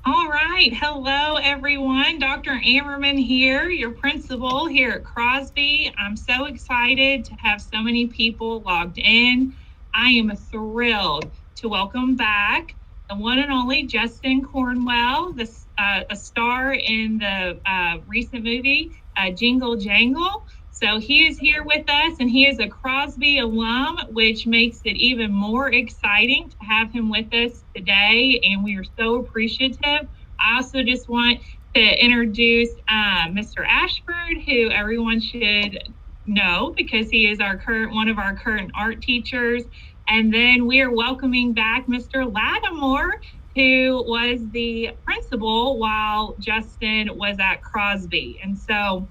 All right. Hello, everyone. Dr. Ammerman here, your principal here at Crosby. I'm so excited to have so many people logged in. I am thrilled to welcome back the one and only Justin Cornwell, a star in the recent movie Jingle Jangle. So he is here with us, and he is a Crosby alum, which makes it even more exciting to have him with us today. And we are so appreciative. I also just want to introduce Mr. Ashford, who everyone should know because he is our current one of our current art teachers. And then we are welcoming back Mr. Lattimore, who was the principal while Justin was at Crosby. And so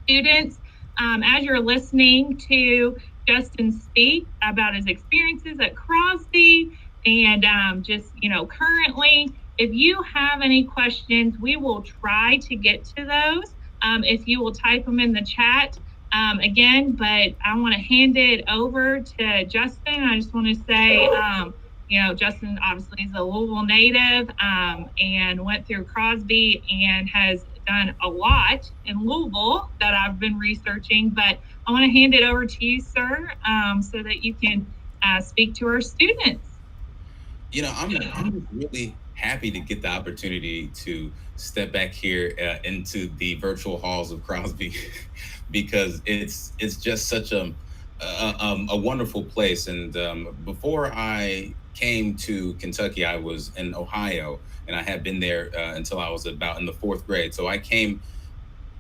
students, as you're listening to Justin speak about his experiences at Crosby and just, currently, if you have any questions, we will try to get to those if you will type them in the chat. Again, but I want to hand it over to Justin. I just want to say, Justin obviously is a Louisville native and went through Crosby and has done a lot in Louisville that I've been researching. But I want to hand it over to you, sir, so that you can speak to our students. I'm just really happy to get the opportunity to step back here into the virtual halls of Crosby because it's just such a wonderful place. And before I came to Kentucky, I was in Ohio, and I had been there until I was about in the fourth grade. So I came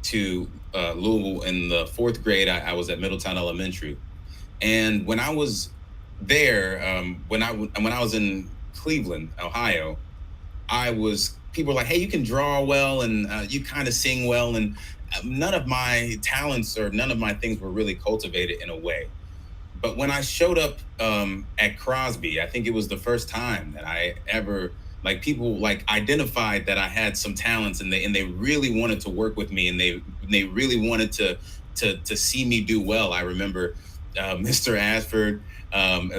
to Louisville in the fourth grade. I was at Middletown Elementary, and when I was there, when I was in Cleveland, Ohio, I was people were like, "Hey, you can draw well, and you kind of sing well," and none of my talents or none of my things were really cultivated in a way. But when I showed up at Crosby, I think it was the first time that I ever like people like identified that I had some talents, and they really wanted to work with me, and they really wanted to see me do well. I remember Mr. Ashford,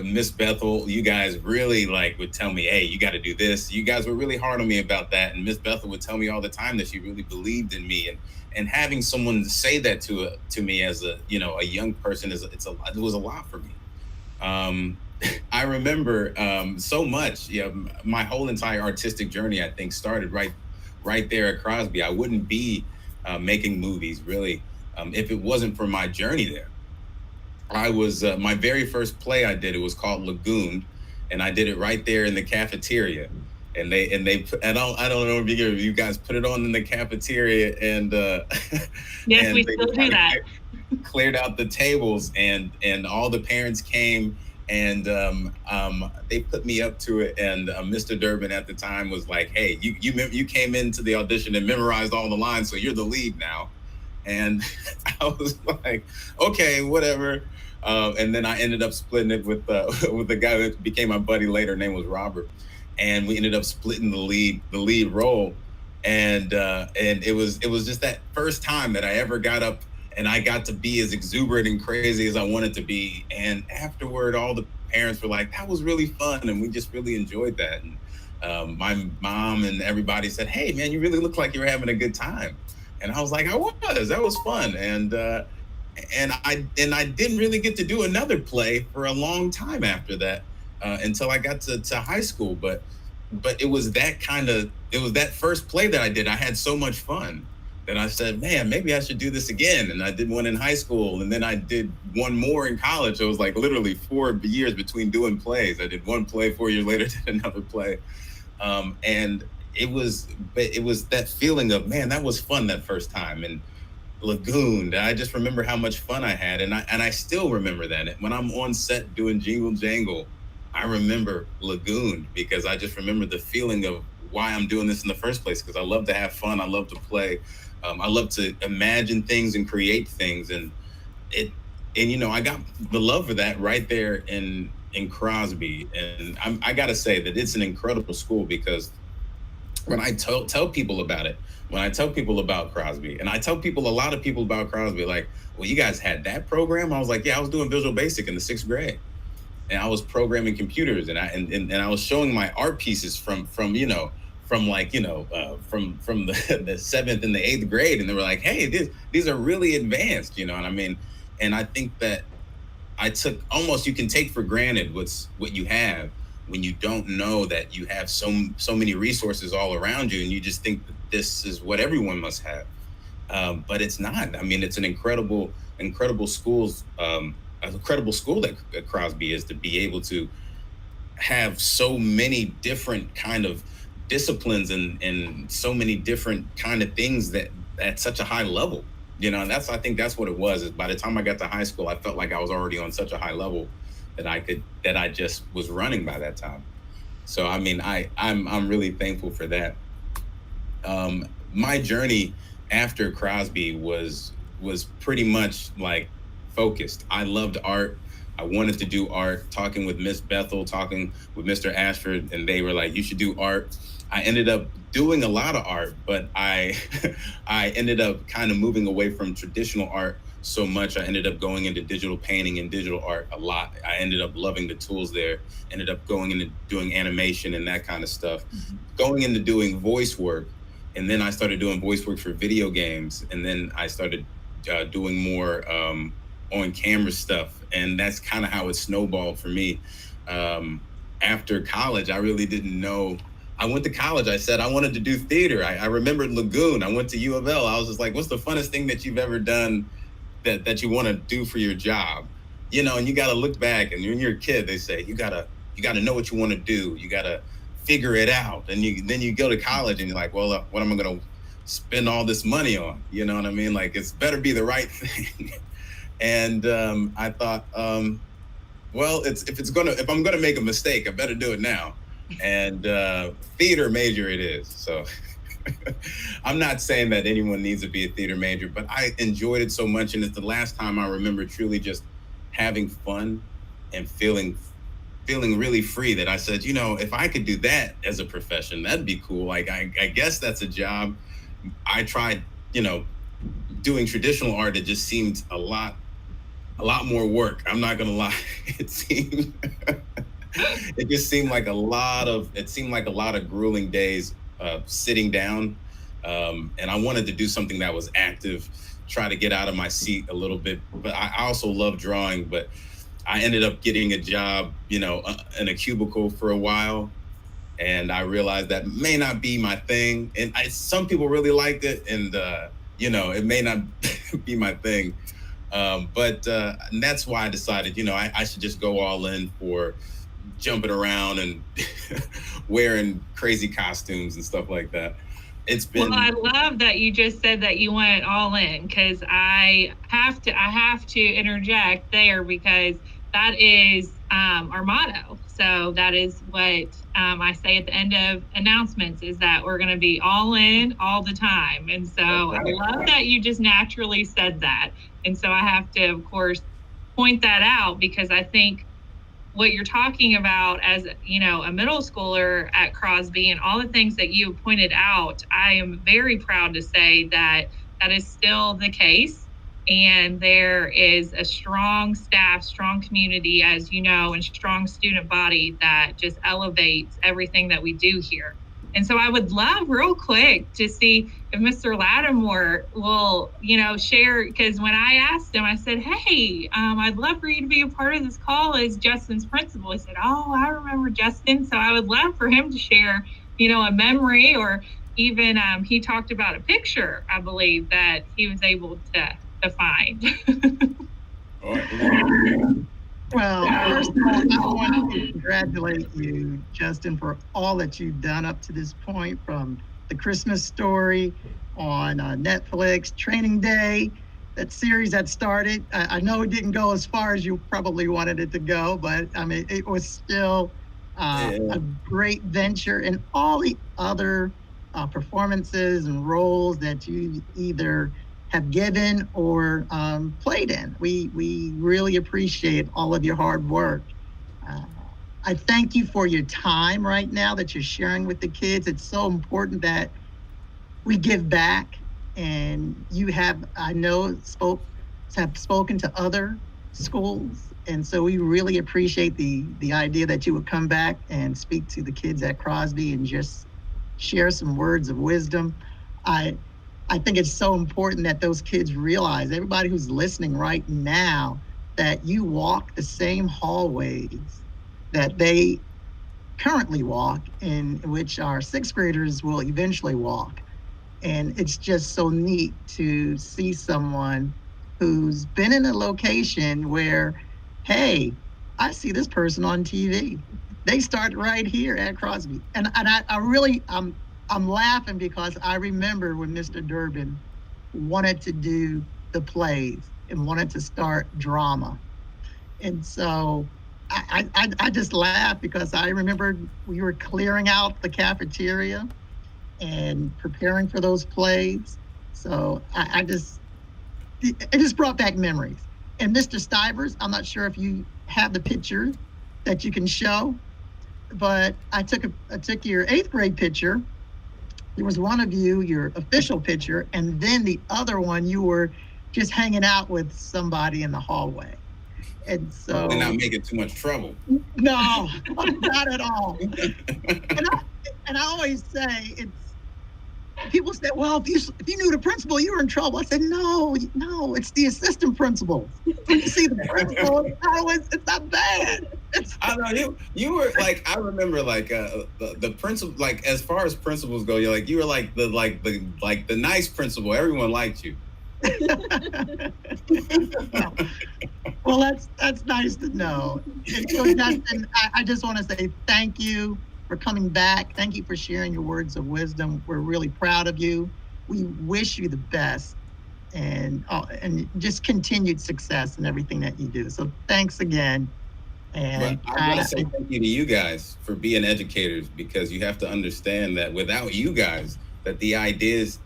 Miss Bethel, you guys really like would tell me, "Hey, you got to do this." You guys were really hard on me about that, and Miss Bethel would tell me all the time that she really believed in me, and having someone say that to me as a young person it was a lot for me. Um, I remember so much. Yeah, my whole entire artistic journey, I think, started right there at Crosby. I wouldn't be making movies really if it wasn't for my journey there. I was my very first play I did. It was called Lagoon, and I did it right there in the cafeteria. I don't know if you guys put it on in the cafeteria, and Yes, we and they still just do kind of that. cleared out the tables, and all the parents came, and they put me up to it. And Mr. Durbin at the time was like, "Hey, you came into the audition and memorized all the lines, so you're the lead now." And I was like, "Okay, whatever." And then I ended up splitting it with with the guy that became my buddy later. Name was Robert, and we ended up splitting the lead role. And it was just that first time that I ever got up and I got to be as exuberant and crazy as I wanted to be. And afterward, all the parents were like, "That was really fun," and we just really enjoyed that. And my mom and everybody said, "Hey, man, you really look like you were having a good time." And I was like, "I was. That was fun." And I didn't really get to do another play for a long time after that until I got to high school. But it was that first play that I did. I had so much fun that I said, "Man, maybe I should do this again." And I did one in high school, and then I did one more in college. It was like literally 4 years between doing plays. I did one play, 4 years later did another play, and it was that feeling of, man, that was fun that first time. And Lagoon, I just remember how much fun I had, and I still remember that when I'm on set doing Jingle Jangle. I remember Lagoon because I just remember the feeling of why I'm doing this in the first place. Because I love to have fun, I love to play, I love to imagine things and create things, it and I got the love for that right there in Crosby. And I got to say that it's an incredible school because when I tell people about it, when I tell people about Crosby, and I tell people a lot of people about Crosby, like, "Well, you guys had that program?" I was like, "Yeah, I was doing Visual Basic in the sixth grade, and I was programming computers, and I was showing my art pieces from like, from the, the 7th and the 8th grade. And they were like, hey, these are really advanced, and I mean, and I think that I took almost, you can take for granted what you have when you don't know that you have so many resources all around you, and you just think that this is what everyone must have. But it's not. I mean, it's an incredible incredible school that Crosby is, to be able to have so many different kind of disciplines and so many different kind of things that at such a high level. And I think that's what it was. Is by the time I got to high school, I felt like I was already on such a high level that I just was running by that time. So I mean, I'm really thankful for that. My journey after Crosby was pretty much like focused. I loved art. I wanted to do art. Talking with Miss Bethel, talking with Mr. Ashford, and they were like, "You should do art." I ended up doing a lot of art, but I I ended up kind of moving away from traditional art so much. I ended up going into digital painting and digital art a lot. I ended up loving the tools there. Ended up going into doing animation and that kind of stuff. Going into doing voice work, and then I started doing voice work for video games, and then I started doing more on camera stuff, and that's kind of how it snowballed for me. After college, I really didn't know. I went to college. I said I wanted to do theater. I remembered Lagoon. I went to U of L. I was just like, "What's the funnest thing that you've ever done that you want to do for your job?" And you got to look back. And when you're a kid, they say you gotta know what you want to do. You gotta figure it out. And then you go to college and you're like, "Well, what am I gonna spend all this money on?" You know what I mean? Like, it's better be the right thing. And I thought, well, if I'm gonna make a mistake, I better do it now. And theater major it is. So I'm not saying that anyone needs to be a theater major, but I enjoyed it so much, and it's the last time I remember truly just having fun and feeling really free, that I said, if I could do that as a profession, that'd be cool. Like, I guess that's a job. I tried, doing traditional art. It just seemed a lot more work. I'm not gonna lie. It just seemed like a lot of grueling days sitting down. And I wanted to do something that was active, try to get out of my seat a little bit. But I also love drawing, but I ended up getting a job, in a cubicle for a while. And I realized that may not be my thing. And some people really liked it, and it may not be my thing. But and that's why I decided, I should just go all in for jumping around and wearing crazy costumes and stuff like that. It's been. Well, I love that you just said that you went all in, because I have to interject there, because that is our motto. So that is what I say at the end of announcements, is that we're going to be all in all the time. And so I love that you just naturally said that. And so I have to, of course, point that out, because I think what you're talking about as, a middle schooler at Crosby, and all the things that you pointed out, I am very proud to say that that is still the case. And there is a strong staff, strong community, as you know, and strong student body that just elevates everything that we do here. And so I would love, real quick, to see if Mr. Lattimore will, share, because when I asked him, I said, "Hey, I'd love for you to be a part of this call as Justin's principal." He said, "Oh, I remember Justin." So I would love for him to share, a memory, or even he talked about a picture, I believe, that he was able to find. Well, first of all, I want to congratulate you, Justin, for all that you've done up to this point, from The Christmas Story on Netflix, Training Day, that series that started. I know it didn't go as far as you probably wanted it to go, but I mean, it was still a great venture, and all the other performances and roles that you either have given or played in. We really appreciate all of your hard work. I thank you for your time right now that you're sharing with the kids. It's so important that we give back, and you have, I know, have spoken to other schools, and so we really appreciate the idea that you would come back and speak to the kids at Crosby and just share some words of wisdom. I I think it's so important that those kids realize, everybody who's listening right now, that you walk the same hallways that they currently walk, in which our sixth graders will eventually walk. And it's just so neat to see someone who's been in a location where, hey, I see this person on TV. They started right here at Crosby. And I really, I'm laughing because I remember when Mr. Durbin wanted to do the plays and wanted to start drama. And so I just laughed because I remembered we were clearing out the cafeteria and preparing for those plays. So it just brought back memories. And Mr. Stivers, I'm not sure if you have the picture that you can show, but I took your eighth grade picture. There was one of you, your official picture, and then the other one, you were just hanging out with somebody in the hallway. And so, and not making too much trouble. No, not at all. And I always say, it's, people say, well, if you knew the principal, you were in trouble. I said, no, it's the assistant principal. You see the principal, it's not bad. I know you were like, I remember like the principal, like as far as principals go, you were like the nice principal. Everyone liked you. Well, that's nice to know. And so, Justin, I just want to say thank you for coming back. Thank you for sharing your words of wisdom. We're really proud of you. We wish you the best and just continued success in everything that you do. So thanks again. And I want to say thank you to you guys for being educators, because you have to understand that without you guys, that the ideas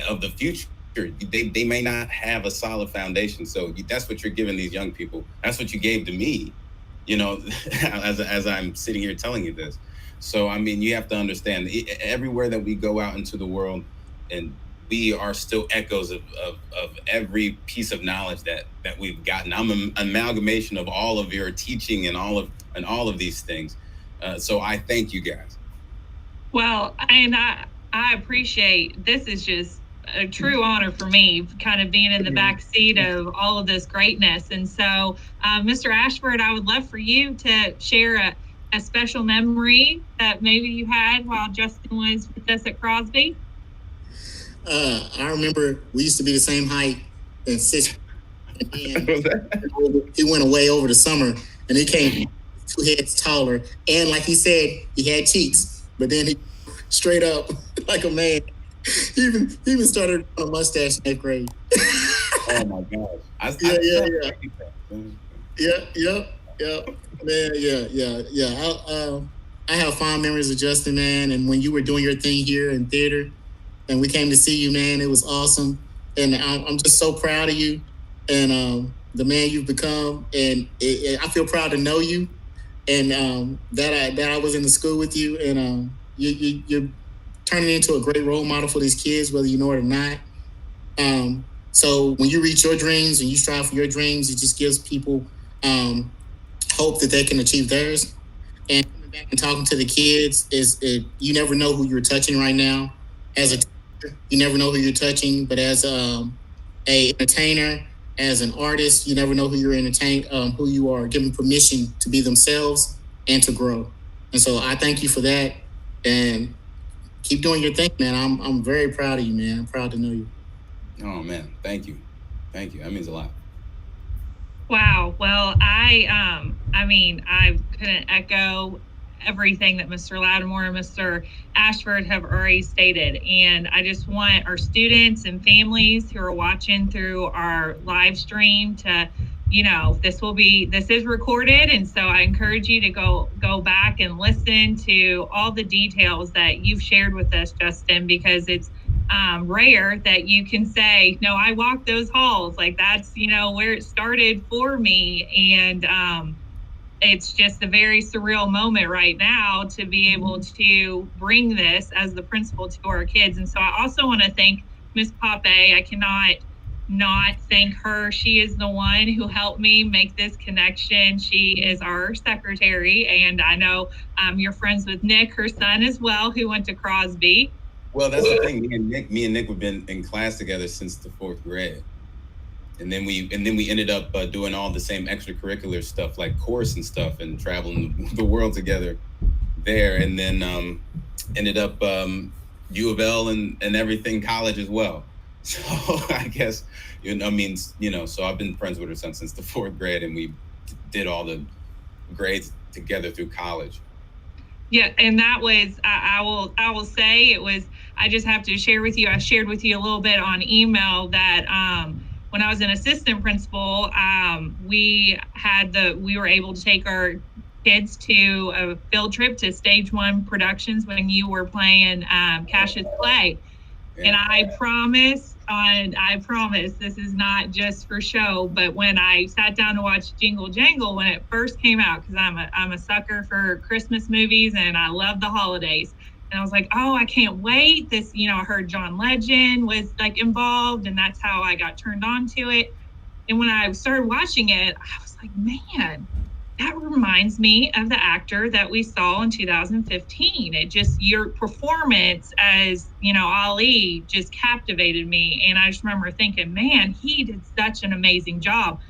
of the future, they may not have a solid foundation. So that's what you're giving these young people. That's what you gave to me, as I'm sitting here telling you this. So, I mean, you have to understand, everywhere that we go out into the world, and we are still echoes of every piece of knowledge that we've gotten. I'm an amalgamation of all of your teaching and all of these things. So I thank you guys. Well, and I appreciate, this is just a true honor for me, kind of being in the back seat of all of this greatness. And so, Mr. Ashford, I would love for you to share a special memory that maybe you had while Justin was with us at Crosby. I remember we used to be the same height in sixth. And he went away over the summer, and he came 2 heads taller. And like he said, he had cheeks, but then he straight up like a man. He even started a mustache in 8th grade. Oh my gosh! Man, I have fond memories of Justin, man. And when you were doing your thing here in theater, and we came to see you, man, it was awesome. And I'm just so proud of you and the man you've become. And I feel proud to know you, and that I was in the school with you, and you're turning into a great role model for these kids, whether you know it or not. So when you reach your dreams and you strive for your dreams, it just gives people hope that they can achieve theirs. And coming back and talking to the kids, you never know who you're touching right now. As a teacher, you never know who you're touching, but as a entertainer, as an artist, you never know who who you are giving permission to be themselves and to grow. And so I thank you for that, and keep doing your thing, man. I'm very proud of you, man. I'm proud to know you. Oh man, thank you. That means a lot. Wow. Well, I couldn't echo everything that Mr. Lattimore and Mr. Ashford have already stated. And I just want our students and families who are watching through our live stream to, this is recorded. And so I encourage you to go back and listen to all the details that you've shared with us, Justin, because it's rare that you can say, no, I walked those halls. Like that's, where it started for me. And it's just a very surreal moment right now to be able to bring this as the principal to our kids. And so I also want to thank Ms. Pape. I cannot not thank her. She is the one who helped me make this connection. She is our secretary, and I know you're friends with Nick, her son, as well, who went to Crosby. Well, that's the thing. Me and Nick have been in class together since the 4th grade, and then we ended up doing all the same extracurricular stuff like chorus and stuff, and traveling the world together there, and then ended up U of L and everything, college as well. So I guess, so I've been friends with her since the 4th grade, and we did all the grades together through college. Yeah, and that was I will say it was. I just have to share with you. I shared with you a little bit on email that when I was an assistant principal, we were able to take our kids to a field trip to Stage 1 Productions when you were playing Cash's Play. Yeah. And I promise this is not just for show, but when I sat down to watch Jingle Jangle when it first came out, because I'm a sucker for Christmas movies and I love the holidays. And I was like, oh, I can't wait. This, I heard John Legend was like involved, and that's how I got turned on to it. And when I started watching it, I was like, man, that reminds me of the actor that we saw in 2015. It just, your performance as, Ali just captivated me. And I just remember thinking, man, he did such an amazing job.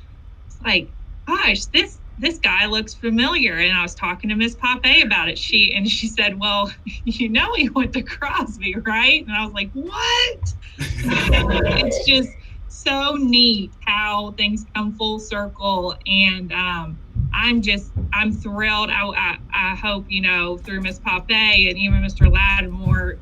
It's like, gosh, this guy looks familiar. And I was talking to Miss Pape about it. She said, well, he went to Crosby, right? And I was like, what? It's just so neat how things come full circle. And I'm thrilled. I hope, through Miss Pape and even Mr. Lattimore,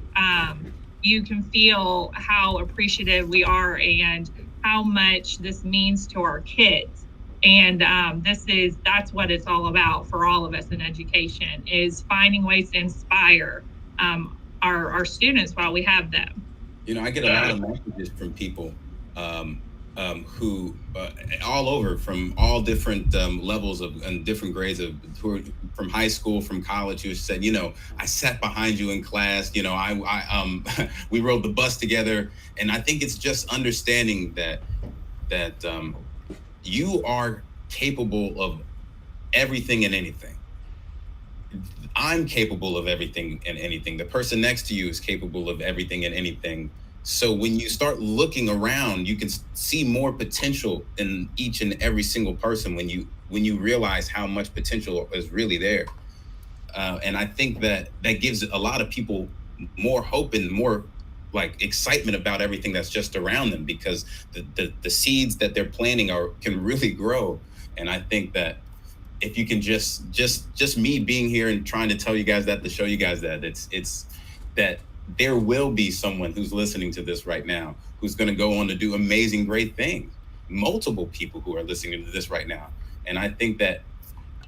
you can feel how appreciative we are and how much this means to our kids. And that's what it's all about for all of us in education, is finding ways to inspire our students while we have them. I get a lot of messages from people who all over, from all different levels and different grades who are from high school, from college, who said, I sat behind you in class, we rode the bus together. And I think it's just understanding that you are capable of everything and anything. I'm capable of everything and anything. The person next to you is capable of everything and anything. So when you start looking around, you can see more potential in each and every single person when you realize how much potential is really there. And I think that gives a lot of people more hope and more like excitement about everything that's just around them, because the seeds that they're planting can really grow. And I think that if you can just me being here and trying to tell you guys that, to show you guys that it's that there will be someone who's listening to this right now who's going to go on to do amazing, great things. Multiple people who are listening to this right now. And I think that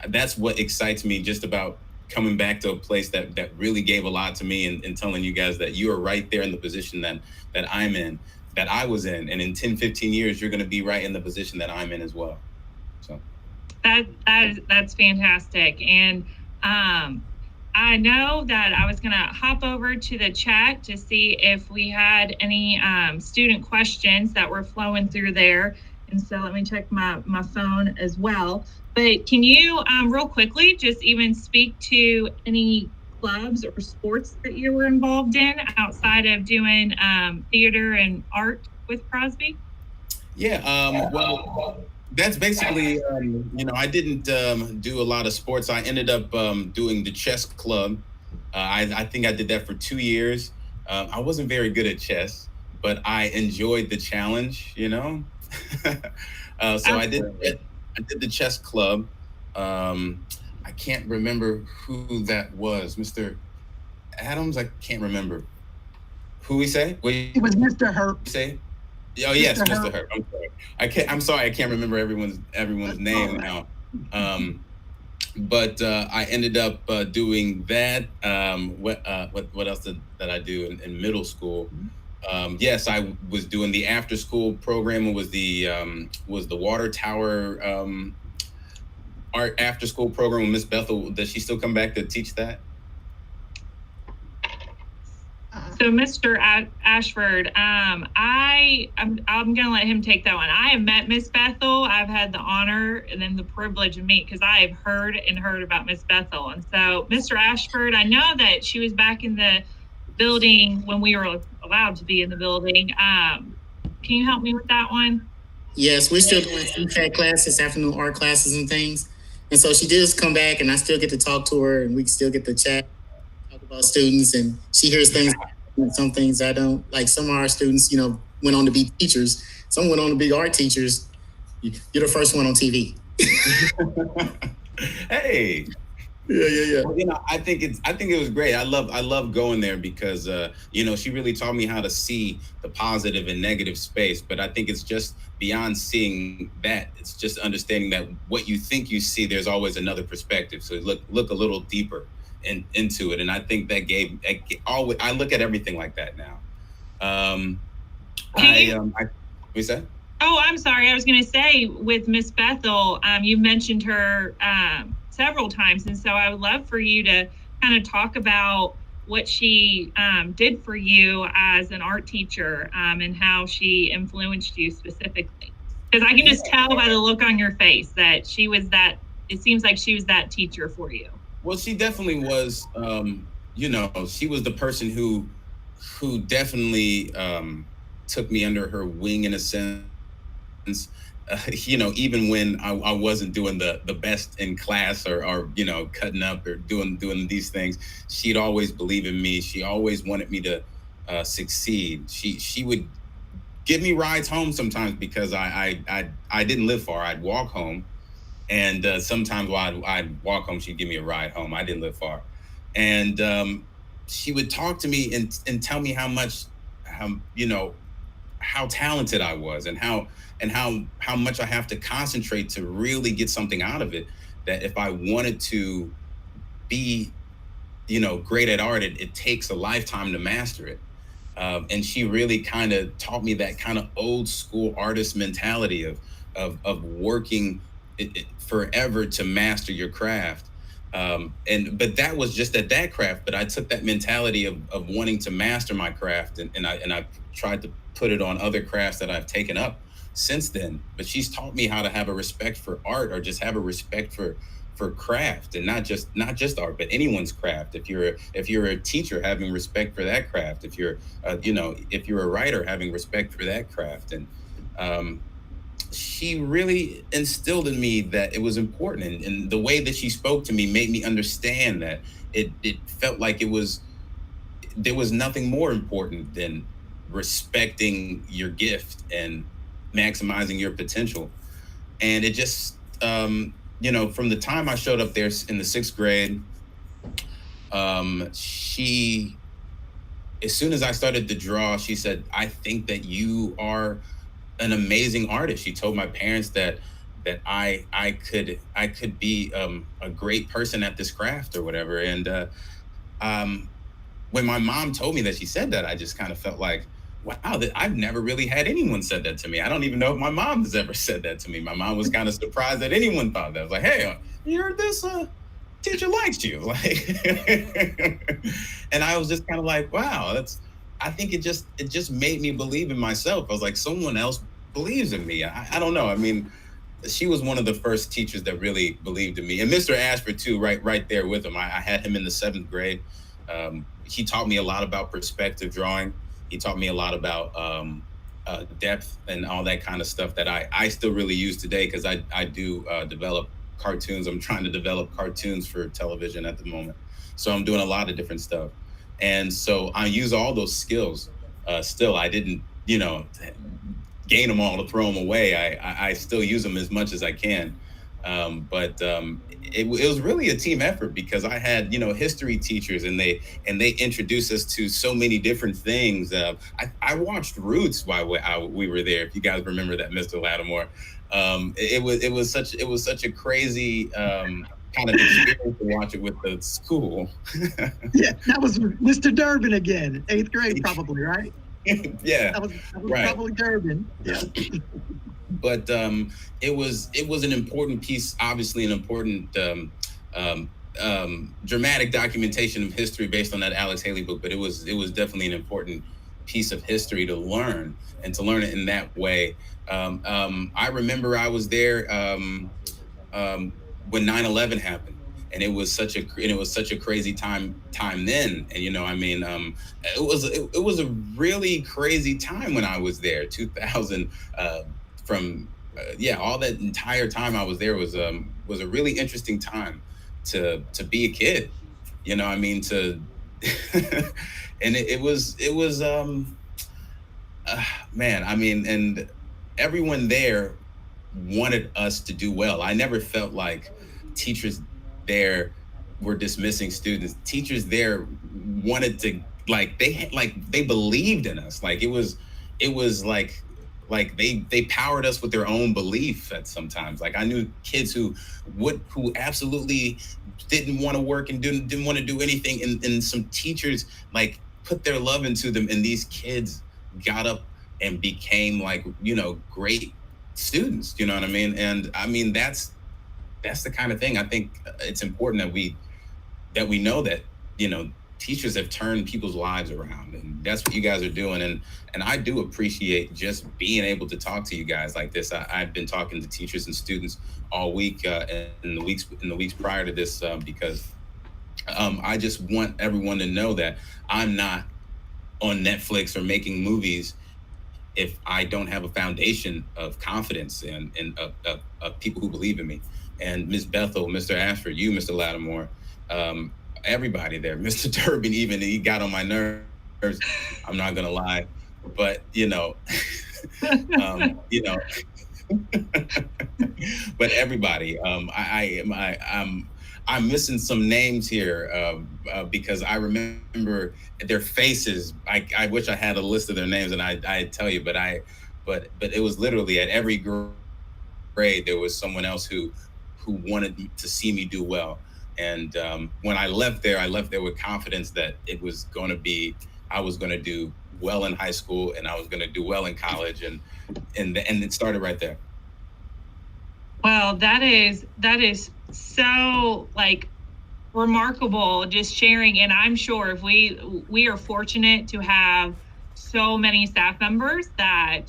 that's what excites me just about coming back to a place that really gave a lot to me, and telling you guys that you are right there in the position that I'm in, that I was in. And in 10, 15 years, you're going to be right in the position that I'm in as well. So that's fantastic. And I know that I was going to hop over to the chat to see if we had any student questions that were flowing through there. And so let me check my phone as well. But can you real quickly just even speak to any clubs or sports that you were involved in outside of doing theater and art with Crosby? Yeah, well, that's basically, I didn't do a lot of sports. I ended up doing the chess club. I think I did that for 2 years. I wasn't very good at chess, but I enjoyed the challenge, So I did the chess club. I can't remember who that was. Mr. Adams, I can't remember. Who we say? It was Mr. Herb. Say? Oh yes, Mr. Herb. I'm sorry. I'm sorry. I can't remember everyone's name now. But I ended up doing that. What else did I do in middle school? Yes, I was doing the after school program. It was the Water Tower art after school program with Miss Bethel. Does she still come back to teach that? So, Mr. Ashford, I'm going to let him take that one. I have met Miss Bethel. I've had the honor and then the privilege of meet because I have heard about Miss Bethel. And so, Mr. Ashford, I know that she was back in the building when we were allowed to be in the building. Can you help me with that one? Yes, we're still doing CFAT classes, afternoon art classes and things. And so she does come back, and I still get to talk to her, and we still get to chat, talk about students, and she hears things, some things I don't. Like some of our students, went on to be teachers. Some went on to be art teachers. You're the first one on TV. Hey. Yeah. Well, I think it was great. I love going there because she really taught me how to see the positive and negative space. But I think it's just beyond seeing that. It's just understanding that what you think you see, there's always another perspective. So look a little deeper into it. And I think that I look at everything like that now. What's that? Oh, I'm sorry. I was going to say with Miss Bethel, you mentioned her several times. And so I would love for you to kind of talk about what she did for you as an art teacher and how she influenced you specifically. Because I can just tell by the look on your face that it seems like she was that teacher for you. Well, she definitely was, she was the person who definitely took me under her wing in a sense. Even when I wasn't doing the best in class or cutting up or doing these things, she'd always believe in me. She always wanted me to succeed. She would give me rides home sometimes because I didn't live far. I'd walk home, and sometimes while I'd walk home, she'd give me a ride home. I didn't live far, and she would talk to me and tell me how much, how talented I was and how much I have to concentrate to really get something out of it. That if I wanted to be, great at art, it takes a lifetime to master it. And she really kind of taught me that kind of old school artist mentality of working forever to master your craft. But that was just at that craft. But I took that mentality of wanting to master my craft, and I tried to put it on other crafts that I've taken up since then. But she's taught me how to have a respect for art, or just have a respect for craft, and not just art, but anyone's craft. If you're a teacher, having respect for that craft. If you're if you're a writer, having respect for that craft. And she really instilled in me that it was important, and the way that she spoke to me made me understand that it felt like there was nothing more important than respecting your gift and maximizing your potential. And it just from the time I showed up there in the 6th grade, she, as soon as I started to draw, she said, "I think that you are an amazing artist." She told my parents that I could be a great person at this craft or whatever. And when my mom told me that she said that, I just kind of felt like, wow, I've never really had anyone said that to me. I don't even know if my mom has ever said that to me. My mom was kind of surprised that anyone thought that. I was like, "Hey, you heard this? Teacher likes you." Like, and I was just kind of like, wow, I think it just made me believe in myself. I was like, someone else believes in me. I don't know. I mean, she was one of the first teachers that really believed in me. And Mr. Ashford too, right there with him. I had him in the 7th grade. He taught me a lot about perspective drawing. He taught me a lot about depth and all that kind of stuff that I still really use today, because I do develop cartoons. I'm trying to develop cartoons for television at the moment. So I'm doing a lot of different stuff. And so I use all those skills still. I didn't, gain them all to throw them away. I still use them as much as I can. But it was really a team effort, because I had, history teachers, and they introduced us to so many different things. I watched Roots while we were there. If you guys remember that, Mr. Lattimore, it was such a crazy kind of experience to watch it with the school. Yeah, that was Mr. Durbin again, 8th grade, probably, right? Yeah, that was right. Probably Durbin. Yeah. But it was an important piece, obviously an important dramatic documentation of history based on that Alex Haley book, but it was definitely an important piece of history to learn, and to learn it in that way. I remember I was there when 9/11 happened, and it was such a crazy time then. And it was a really crazy time when I was there. 2000 from yeah, all that entire time I was there was a really interesting time to be a kid. To and it was man, and everyone there wanted us to do well. I never felt like teachers there were dismissing students. Teachers there wanted to, they believed in us. It was like they powered us with their own belief at sometimes. Like, I knew kids who absolutely didn't want to work and didn't want to do anything, and some teachers like put their love into them, and these kids got up and became great students. You know what I mean? And I mean, that's the kind of thing I think it's important that we know that teachers have turned people's lives around, and that's what you guys are doing. And I do appreciate just being able to talk to you guys like this. I've been talking to teachers and students all week, and in the weeks prior to this, because I just want everyone to know that I'm not on Netflix or making movies if I don't have a foundation of confidence and of people who believe in me. And Ms. Bethel, Mr. Ashford, you, Mr. Lattimore, everybody there, Mr. Durbin, even, he got on my nerves. I'm not gonna lie, but but everybody, I'm missing some names here because I remember their faces. I wish I had a list of their names, and I'd tell you, but it was literally at every grade there was someone else who wanted to see me do well. And when I left there with confidence that I was going to do well in high school, and I was going to do well in college, and it started right there. Well, that is so remarkable, just sharing. And I'm sure if we are fortunate to have so many staff members that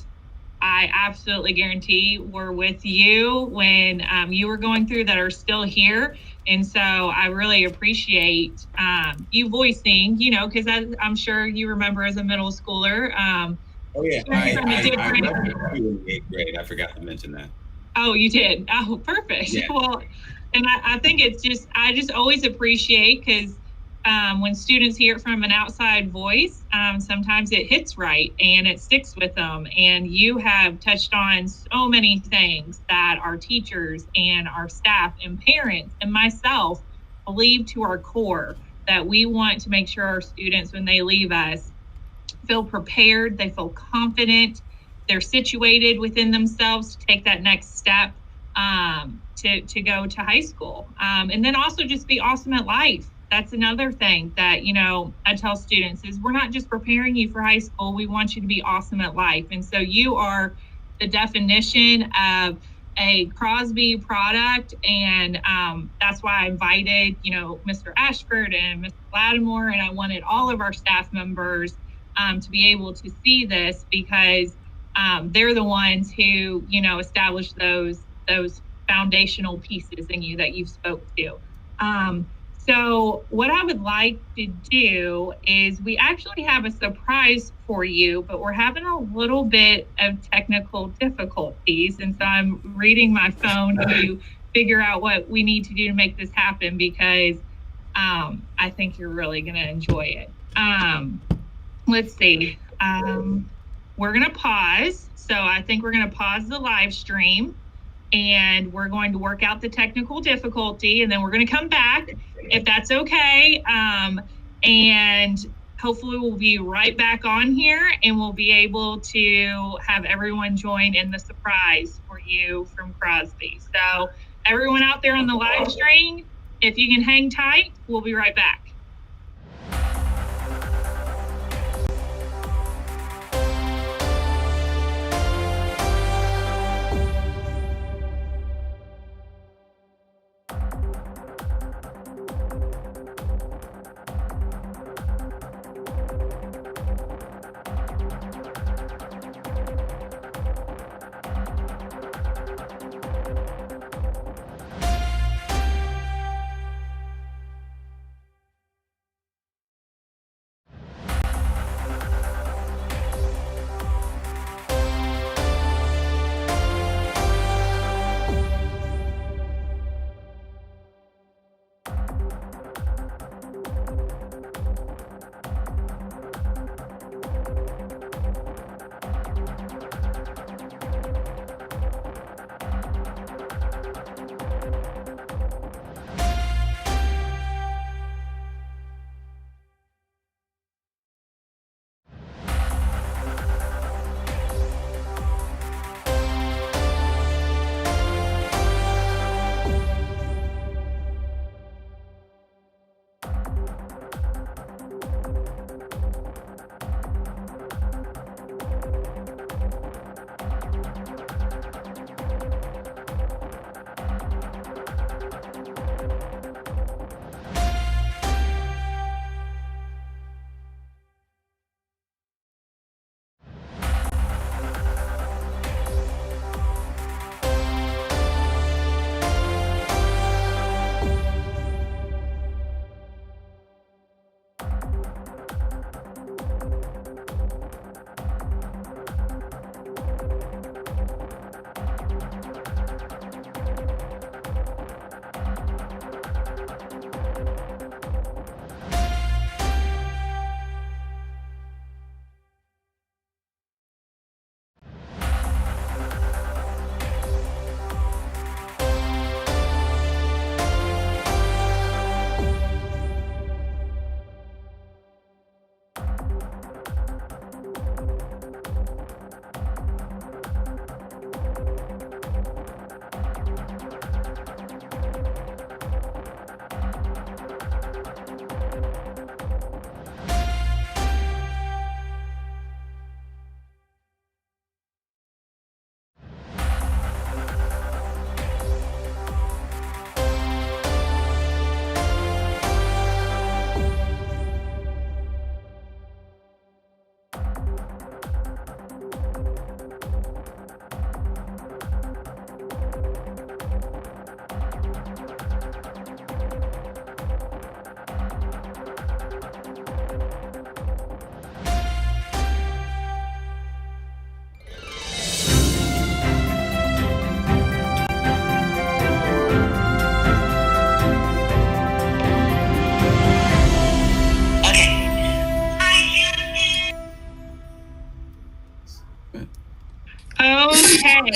I absolutely guarantee were with you when you were going through, that are still here. And so I really appreciate you voicing, because I'm sure you remember as a middle schooler. Oh yeah, I read in 8th grade. I forgot to mention that. Oh, you did? Oh, perfect. Yeah. Well, and I think I just always appreciate, because when students hear it from an outside voice, sometimes it hits right and it sticks with them. And you have touched on so many things that our teachers and our staff and parents and myself believe to our core, that we want to make sure our students, when they leave us, feel prepared, they feel confident, they're situated within themselves to take that next step to go to high school. And then also just be awesome at life. That's another thing that, I tell students is, we're not just preparing you for high school, we want you to be awesome at life. And so you are the definition of a Crosby product. And that's why I invited, Mr. Ashford and Mr. Lattimore, and I wanted all of our staff members to be able to see this, because they're the ones who, established those foundational pieces in you that you spoke to. So what I would like to do is, we actually have a surprise for you, but we're having a little bit of technical difficulties. And so I'm reading my phone to figure out what we need to do to make this happen, because I think you're really going to enjoy it. Let's see. We're going to pause. So I think we're going to pause the live stream, and we're going to work out the technical difficulty, and then we're going to come back, if that's okay. And hopefully we'll be right back on here, and we'll be able to have everyone join in the surprise for you from Crosby. So everyone out there on the live stream, if you can hang tight, we'll be right back.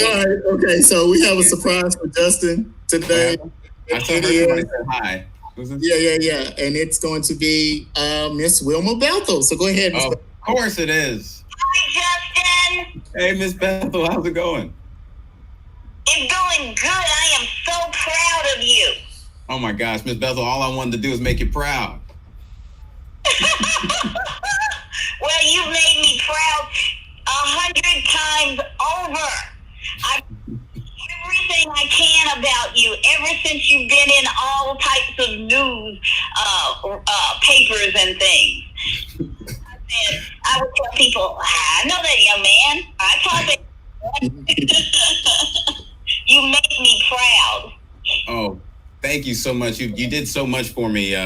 right, okay. So we have a surprise for Justin today. I saw somebody say hi. Yeah. And it's going to be Miss Wilma Bethel. So go ahead, Miss Bethel. Of course it is. Hi, Justin. Hey, Miss Bethel, how's it going? It's going good. I am so proud of you. Oh my gosh, Miss Bethel, all I wanted to do is make you proud. Well, you've made me proud 100 times over. I everything I can about you ever since you've been in all types of news papers and things. I would tell people, I know that young man. I taught that. You make me proud. Oh, thank you so much. You did so much for me.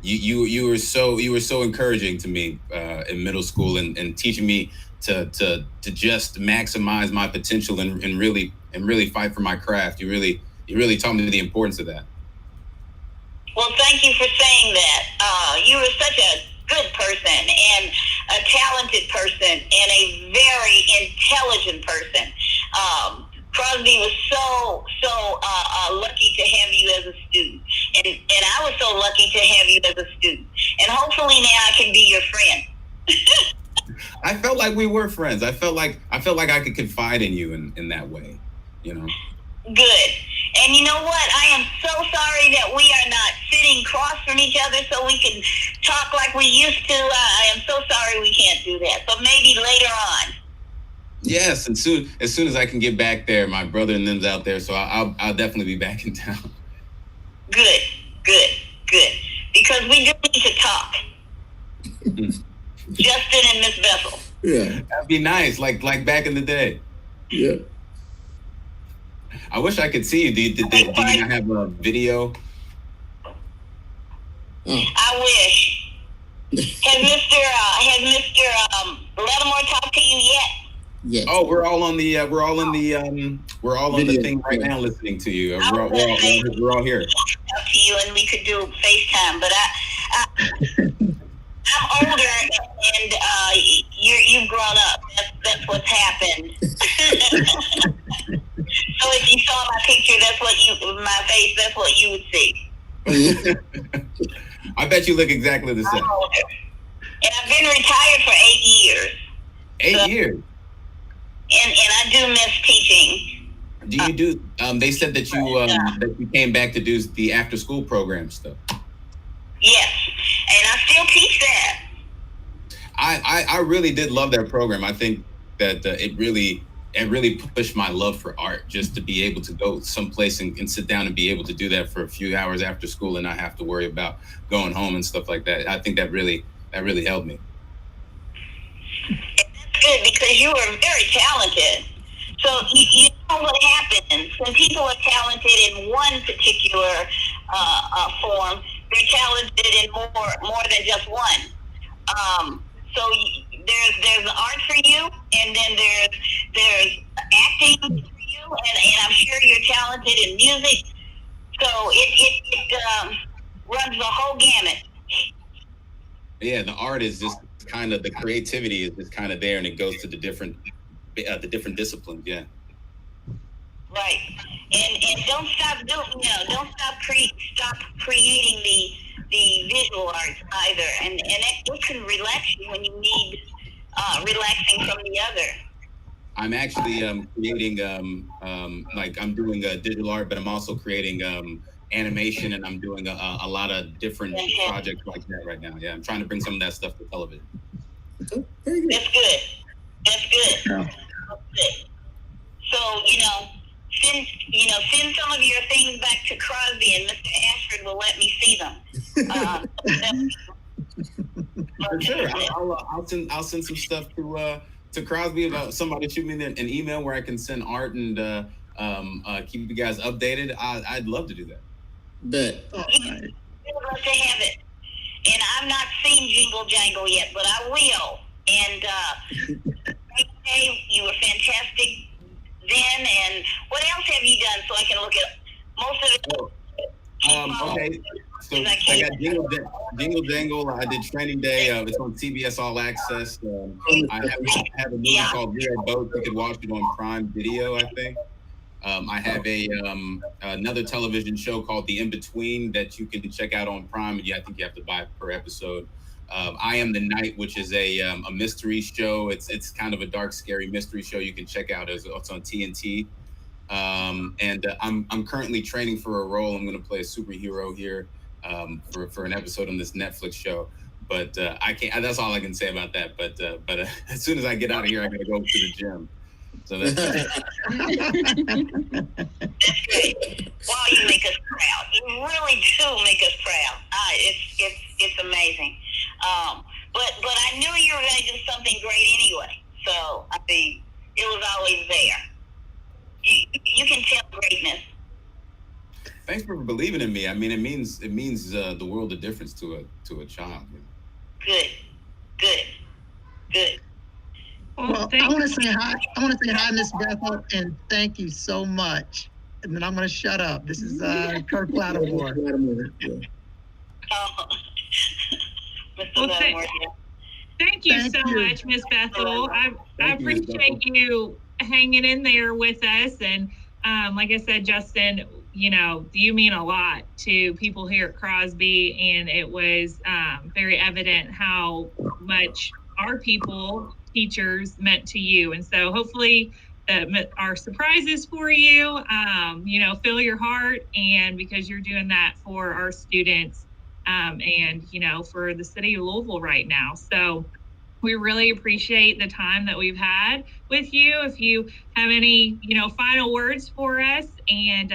You were so encouraging to me in middle school and teaching me to just maximize my potential and really fight for my craft. You really taught me the importance of that. Well, thank you for saying that. You were such a good person and a talented person and a very intelligent person. Crosby was so lucky to have you as a student, and I was so lucky to have you as a student. And hopefully now I can be your friend. I felt like we were friends. I felt like I could confide in you in that way, you know. Good. And you know what? I am so sorry that we are not sitting across from each other so we can talk like we used to. I am so sorry we can't do that. But maybe later on. Yes, and as soon as I can get back there, my brother and them's out there, so I'll definitely be back in town. Good. Because we do need to talk. Justin and Miss Bethel. Yeah, that'd be nice, like back in the day. Yeah. I wish I could see you. Do you not have a video? I wish. Has Mr. Lattimore talked to you yet? Yes. Oh, we're all on the thing right now, listening to you. We're all here. Up to you, and we could do FaceTime. But I'm older, and you've grown up. That's what's happened. So if you saw my picture, my face, that's what you would see. I bet you look exactly the same. I'm older. And I've been retired for 8 years. 8 years? And I do miss teaching. Do you do, they said that you came back to do the after school program stuff. Yes, and I still teach that. I really did love that program. I think that it really pushed my love for art, just to be able to go someplace and sit down and be able to do that for a few hours after school and not have to worry about going home and stuff like that. I think that really helped me. That's good, because you are very talented. So you know what happens when people are talented in one particular form. They're talented in more than just one. So there's art for you, and then there's acting for you, and I'm sure you're talented in music. So it runs the whole gamut. Yeah, the art is just kind of, the creativity is just kind of there, and it goes to the different disciplines. Yeah. Right, and don't stop creating the visual arts either, and it can relax you when you need relaxing from the other. I'm actually creating I'm doing digital art, but I'm also creating animation, and I'm doing a lot of different projects like that right now. Yeah, I'm trying to bring some of that stuff to television. That's good. Yeah. So send some of your things back to Crosby, and Mr. Ashford will let me see them. For sure, I'll send some stuff to Crosby. About somebody shoot me an email where I can send art and keep you guys updated. I'd love to do that. Bet. I'd love to have it. And I've not seen Jingle Jangle yet, but I will. And you were fantastic then. And what else have you done, so I can look at most of it? Okay, so I got Jingle Jangle. I did Training Day. It's on CBS All Access. I have a movie called Real Boat. You can watch it on Prime Video, I think. I have another television show called The In Between that you can check out on Prime. Yeah, I think you have to buy it per episode. I Am the Night, which is a mystery show. It's kind of a dark, scary mystery show you can check out. It's on TNT. I'm currently training for a role. I'm going to play a superhero here for an episode on this Netflix show. But I can't. That's all I can say about that. But as soon as I get out of here, I got to go to the gym. So that's That's great. Wow, you make us proud. You really do make us proud. It's amazing. But I knew you were going to do something great anyway. So I mean, it was always there. You can tell greatness. Thanks for believing in me. I mean, it means the world of difference to a child. Good. Well, I want to say hi. I want to say hi, Miss Bethel, and thank you so much. And then I'm going to shut up. This is Kirk Lattimore. Mr. Well, Lattimore. Thank you Thank so you. much, Miss Bethel. I Thank you, Ms. appreciate you hanging in there with us. And like I said, Justin, you mean a lot to people here at Crosby, and it was very evident how much our people, teachers, meant to you. And so hopefully our surprises for you, fill your heart, and because you're doing that for our students and for the city of Louisville right now. So we really appreciate the time that we've had with you. If you have any, final words for us, and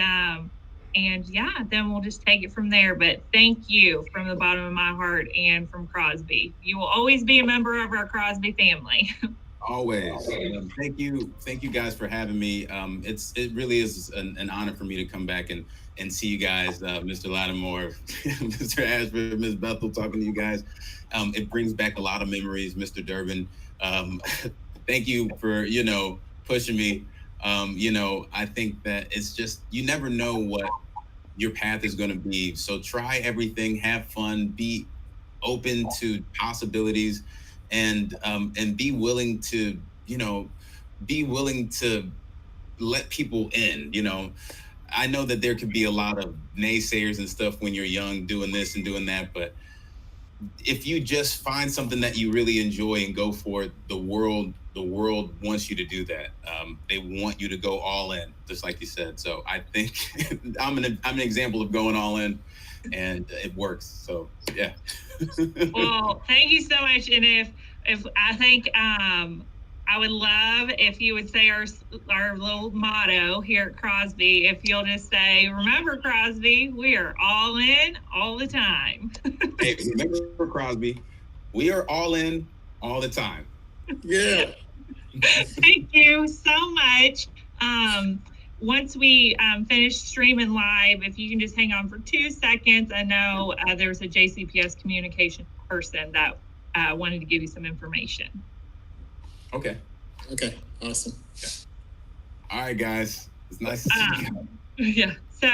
then we'll just take it from there. But thank you from the bottom of my heart and from Crosby. You will always be a member of our Crosby family. Always. Thank you guys for having me. It really is an honor for me to come back and see you guys, Mr. Lattimore, Mr. Ashford, Ms. Bethel, talking to you guys. It brings back a lot of memories, Mr. Durbin. Thank you for, pushing me. I think that it's just, you never know what your path is going to be. So try everything, have fun, be open to possibilities, and be willing to let people in. I know that there could be a lot of naysayers and stuff when you're young doing this and doing that, but if you just find something that you really enjoy and go for it, the world wants you to do that. They want you to go all in, just like you said. So I think I'm an example of going all in, and it works. So yeah. Well, thank you so much. And if I think I would love if you would say our little motto here at Crosby. If you'll just say, "Remember, Crosby, we are all in all the time." Hey, remember, Crosby, we are all in all the time. Yeah. Thank you so much. Once we finish streaming live, if you can just hang on for 2 seconds. I know there's a JCPS communication person that wanted to give you some information. Okay. Okay. Awesome. All right, guys. It's nice to see you. Yeah. So.